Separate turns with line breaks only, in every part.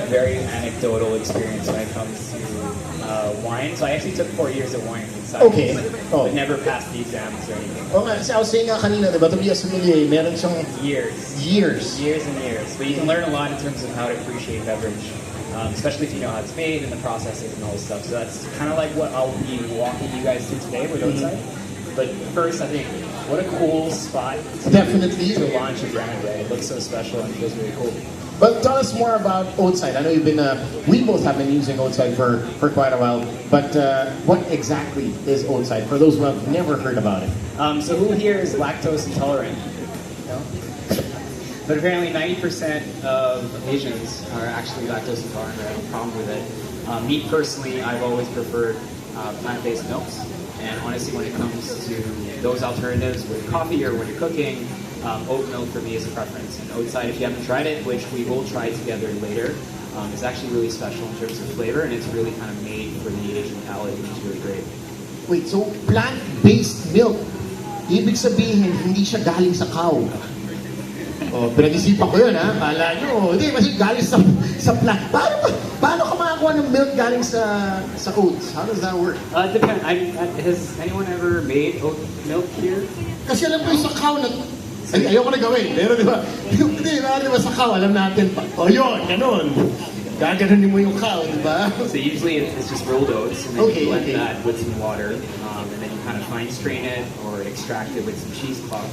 very anecdotal experience when it comes to wine. So I actually took 4 years of wine in science,
Okay.
but never passed the exams or anything.
Oh, kasi I was saying nga kanina, diba, to be a sommelier, meron siyang
Years. Years and years. But you can learn a lot in terms of how to appreciate beverage, especially if you know how it's made and the processes and all this stuff. So that's kind of like what I'll be walking you guys through today with Oatside. But first, I think, what a cool spot
Definitely.
to launch a brand, right? It looks so special and feels really cool.
But tell us more about Oatside. I know you've been, we both have been using Oatside for quite a while, but what exactly is Oatside for those who have never heard about it?
So who here is lactose intolerant? No? But apparently 90% of Asians are actually lactose intolerant or have a problem with it. Me personally, I've always preferred plant-based milks. And honestly, when it comes to those alternatives with coffee or when you're cooking, oat milk for me is a preference. And Oatside, if you haven't tried it, which we will try together later, is actually really special in terms of flavor, and it's really kind of made for the Asian palate, which is really great.
Wait, so plant-based milk, ibig sabihin, hindi siya galing sa cow. Oh, pinag-isipan ko yun, ha? Kala nyo, hindi, kasi galing sa plant. Paano ka makakuha ng milk galing sa oats? How does that work?
It depends. Has anyone ever made oat milk here?
Kasi alam ko yung sa cow na... Ay, ayoko na gawin. Pero di ba? Hindi, di ba sa cow, alam natin pa. O yun, ganun. Gaganunin mo yung cow, di ba?
So usually it's just rolled oats, and then you blend that with some water, and then you kind of fine strain it or extract it with some cheesecloth.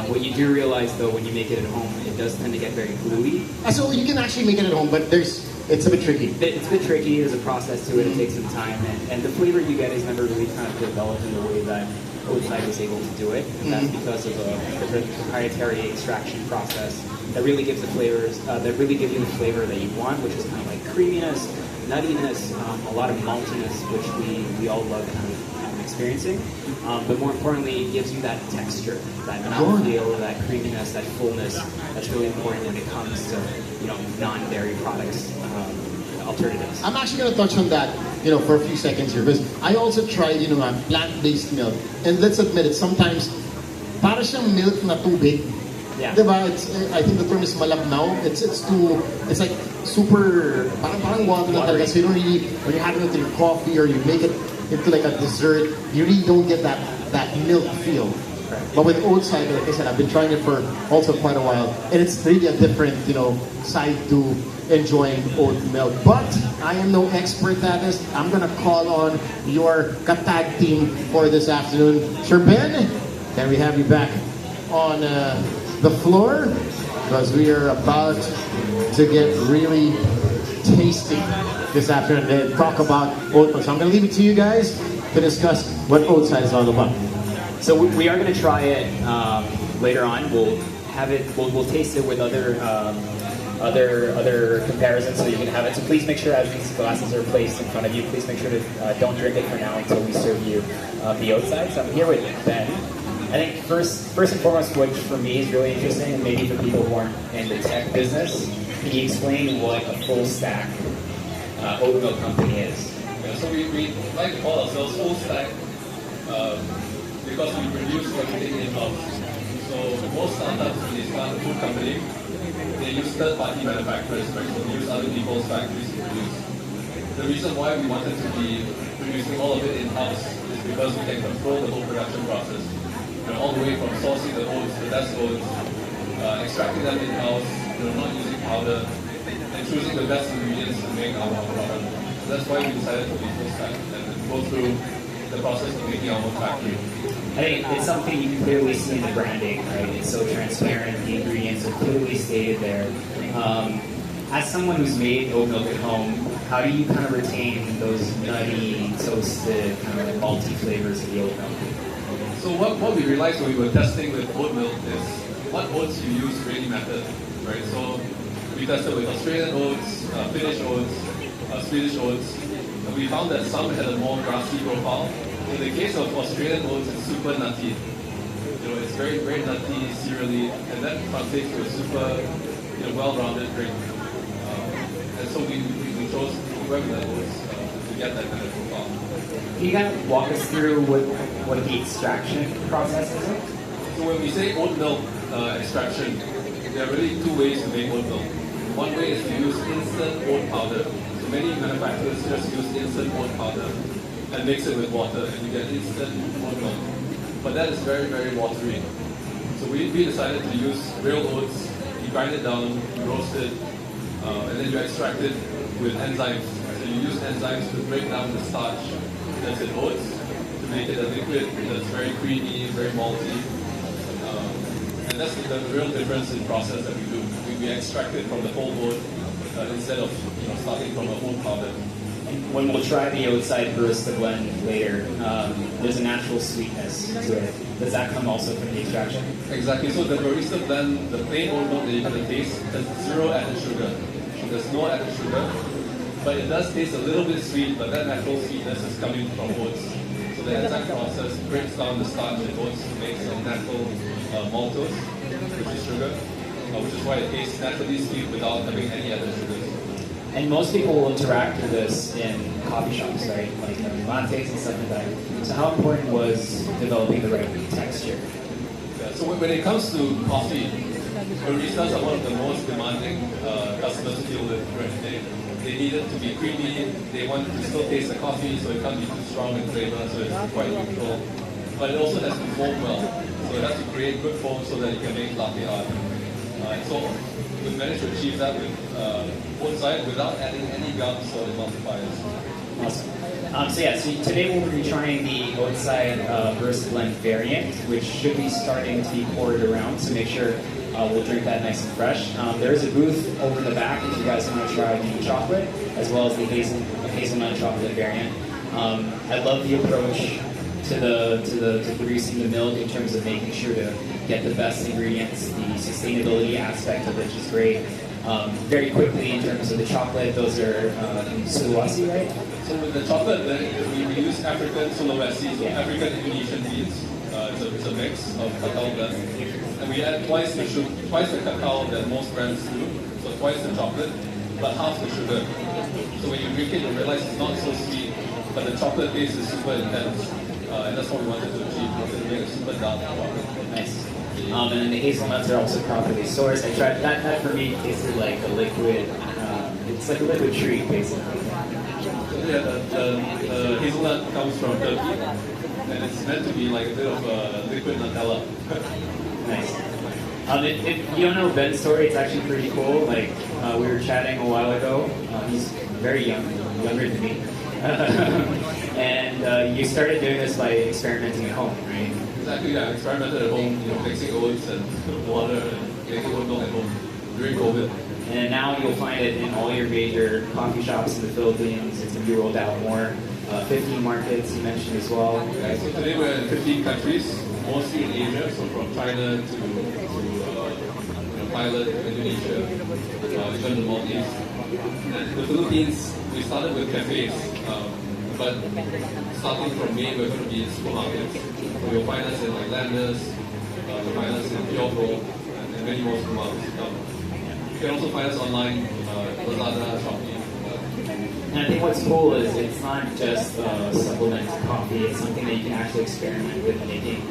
What you do realize though, when you make it at home, it does tend to get very gluey.
So you can actually make it at home, but it's a bit tricky.
It's a bit tricky. There's a process to it. It takes some time, and the flavor you get is never really kind of developed in the way that Oatside is able to do it. And that's because of a proprietary extraction process that really gives the flavors, that really give you the flavor that you want, which is kind of like creaminess, nuttiness, a lot of maltiness, which we all love kind of experiencing. But more importantly, it gives you that texture, that mouthfeel, that creaminess, that fullness. That's really important when it comes to non-dairy products. Alternatives.
I'm actually going to touch on that, for a few seconds here, because I also tried, plant-based milk, and let's admit it, sometimes, para siyang milk na tubig.
Yeah.
Diba? I think the term is malabnaw. It's like super, parang water na talaga. So you don't really, when you're having it with your coffee or you make it into like a dessert, you really don't get that milk feel. But with Oatside, like I said, I've been trying it for also quite a while, and it's really a different, side to enjoying oat milk. But I am no expert at this. I'm gonna call on your katag team for this afternoon. Sir Ben, can we have you back on the floor? Because we are about to get really tasty this afternoon and talk about oat milk. So I'm gonna leave it to you guys to discuss what Oatside is all about.
So we are going to try it later on. We'll have it. We'll taste it with other comparisons, so you can have it. So please make sure, as these glasses are placed in front of you, please make sure to don't drink it for now until we serve you the Oatside. So I'm here with Ben. I think first and foremost, what for me is really interesting, and maybe for people who aren't in the tech business, can you explain what a full stack oat milk company is?
Yeah, so we like to call ourselves full stack. Because we produce everything in-house. So most startups, when they start a food company, they use third-party manufacturers, right? So they use other people's factories to produce. The reason why we wanted to be producing all of it in-house is because we can control the whole production process. All the way from sourcing the oats, the best oats, extracting them in-house, not using powder, and choosing the best ingredients to make our product. So that's why we decided to be full stack and go through the process of making our own factory.
I think it's something you can clearly see in the branding, right? It's so transparent, the ingredients are clearly stated there. As someone who's made oat milk at home, how do you kind of retain those nutty, toasted, kind of like malty flavors of the oat milk?
So what we realized when we were testing with oat milk is what oats you use really mattered, right? So we tested with Australian oats, Finnish oats, Swedish oats. And we found that some had a more grassy profile. In the case of Australian oats, it's super nutty. It's very, very nutty, cereally, and that translates to a super, well-rounded drink. And so we chose whoever that was to get that kind of profile.
Can you kind of walk us through what the extraction process is like?
So when we say oat milk extraction, there are really two ways to make oat milk. One way is to use instant powder. So many manufacturers just use instant oat powder and mix it with water, and you get instant oat milk. But that is very, very watery. So we decided to use real oats. You grind it down, you roast it, and then you extract it with enzymes. So you use enzymes to break down the starch that's in oats to make it a liquid that's very creamy, very malty. And that's the real difference in process that we do. We extract it from the whole oat instead of starting from a whole powder.
When we'll try the Oatside barista blend later, there's a natural sweetness to it. Does that come also from the extraction?
Exactly. So the barista blend, the plain oat milk that you're going to taste, has zero added sugar. There's no added sugar, but it does taste a little bit sweet, but that natural sweetness is coming from oats. So the enzyme process breaks down the starch in oats to make some natural maltose, which is sugar, which is why it tastes naturally sweet without having any added sugars.
And most people will interact with this in coffee shops, right? Like having lattes and stuff like that. So how important was developing the right texture?
Yeah, so when it comes to coffee, baristas are one of the most demanding customers to deal with right today. They need it to be creamy, they want to still taste the coffee, so it can't be too strong in flavor, so it's quite neutral. But it also has to foam well, so it has to create good foam so that you can make latte art. So we managed to achieve that with Oatside without adding any gums or emulsifiers.
Awesome. So today we'll be trying the Oatside Burst Blend variant, which should be starting to be poured around, so make sure we'll drink that nice and fresh. There is a booth over in the back if you guys want to try the chocolate, as well as the hazelnut chocolate variant. I love the approach to producing the milk in terms of making sure to get the best ingredients. The sustainability aspect of it is great. Very quickly, in terms of the chocolate, those are Sulawesi, right?
So with the chocolate, we use African Sulawesi, so African Indonesian beans. It's a mix of cacao blend. And we add twice the cacao that most brands do, so twice the chocolate, but half the sugar. So when you drink it, you realize it's not so sweet, but the chocolate taste is super intense. And that's what we wanted to achieve. We wanted to make a super dark chocolate.
Nice. And then the hazelnuts are also properly sourced. I tried that for me tasted like a liquid. It's like a liquid treat, basically.
Yeah, the hazelnut comes from Turkey, and it's meant to be like a bit of a liquid Nutella.
Nice. If you don't know Ben's story, it's actually pretty cool. Like we were chatting a while ago. He's very young, younger than me. And you started doing this by experimenting at home, right?
Exactly, yeah. I experimented at home, mixing oats and water and making oat milk at home during COVID.
And now you'll find it in all your major coffee shops in the Philippines. It's going to be rolled out more. 15 markets you mentioned as well.
Yeah, so today we're in 15 countries, mostly in Asia, so from China to Thailand, Indonesia, even the Maldives. The Philippines, we started with cafes, but starting from May, we're going to be in supermarkets. So you'll find us in like Landers, you'll find us in Kyoto, and many more supermarkets to come. You can also find us online, Lazada, Shopee.
And I think what's cool is it's not just a supplement to coffee, it's something that you can actually experiment with making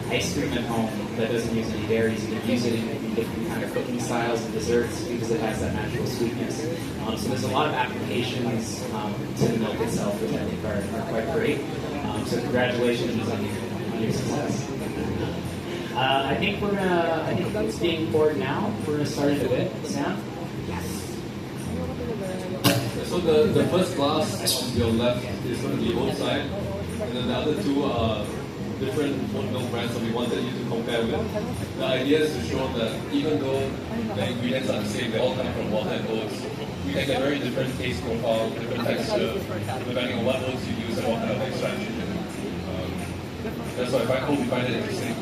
ice cream at home that doesn't use any dairies. You can use it in different kind of cooking styles and desserts because it has that natural sweetness. So there's a lot of applications to the milk itself, which I think are quite great. So congratulations on your success. I think it's being poured now. We're gonna start it a bit. Sam?
So the first glass on your left is going to be Oatside, and then the other two are different oat milk brands that we wanted you to compare with. The idea is to show that even though the ingredients are the same, they all come from water and oats, you can get very different taste profile, different texture, depending on what oats you use and what kind of extraction. That's why I hope you find it interesting.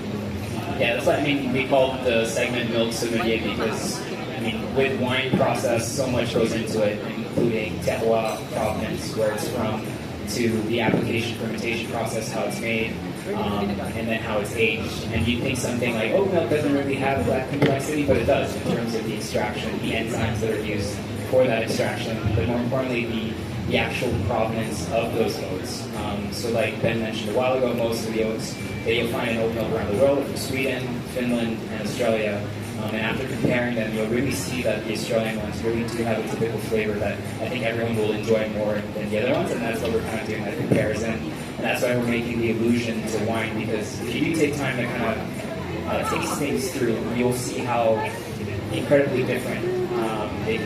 Yeah, that's what we call the segment milk sommelier because with wine process, so much goes into it, including terroir, provenance, where it's from, to the application fermentation process, how it's made, and then how it's aged. And you think something like oat milk doesn't really have that complexity, but it does in terms of the extraction, the enzymes that are used for that extraction, but more importantly, the actual provenance of those oats. So like Ben mentioned a while ago, most of the oats that you'll find in oat milk around the world are from Sweden, Finland, and Australia. And after comparing them, you'll really see that the Australian ones really do have a typical flavor that I think everyone will enjoy more than the other ones, and that's what we're kind of doing that comparison. And that's why we're making the allusion to wine, because if you do take time to kind of taste things through, you'll see how incredibly different they